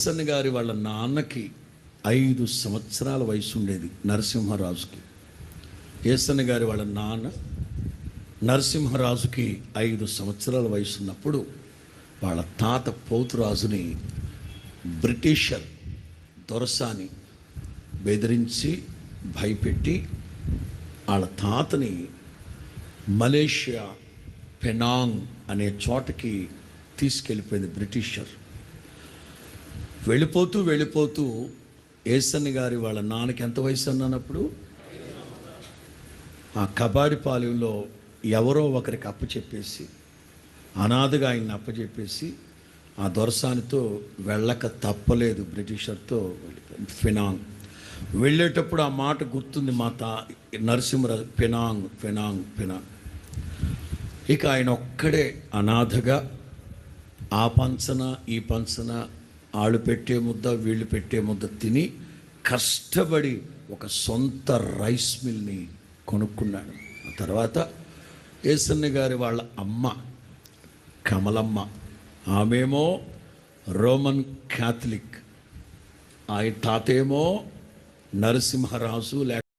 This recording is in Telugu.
ఏసన్న గారి వాళ్ళ నాన్నకి 5 సంవత్సరాల వయసు ఉండేది. నరసింహరాజుకి. ఏసన్న గారి వాళ్ళ నాన్న నరసింహరాజుకి 5 సంవత్సరాల వయసు ఉన్నప్పుడు వాళ్ళ తాత పోతురాజుని బ్రిటిషర్ దొరసాని బెదిరించి భయపెట్టి వాళ్ళ తాతని మలేషియా పెనాంగ్ అనే చోటకి తీసుకెళ్ళిపోయింది బ్రిటిషర్. వెళ్ళిపోతూ ఏసన్న గారి వాళ్ళ నాన్నకి ఎంత వయసు అన్నప్పుడు ఆ కబాడిపాలెంలో ఎవరో ఒకరికి అప్పచెప్పేసి అనాథగా ఆయన్ని అప్పచెప్పేసి ఆ దొరసానితో వెళ్ళక తప్పలేదు. బ్రిటిషర్తో పెనాంగ్ వెళ్ళేటప్పుడు ఆ మాట గుర్తుంది. Narasimharaju Penang Penang Penang. ఇక ఆయన ఒక్కడే అనాథగా ఆ పంచన ఈ పంచన వాళ్ళు పెట్టే ముద్ద వీళ్ళు పెట్టే ముద్ద తిని కష్టపడి ఒక సొంత రైస్ మిల్ని కొనుక్కున్నాడు. ఆ తర్వాత ఏసన్న గారి వాళ్ళ అమ్మ కమలమ్మ, ఆమెమో రోమన్ క్యాథలిక్, ఆయన తాతేమో నరసింహరాజు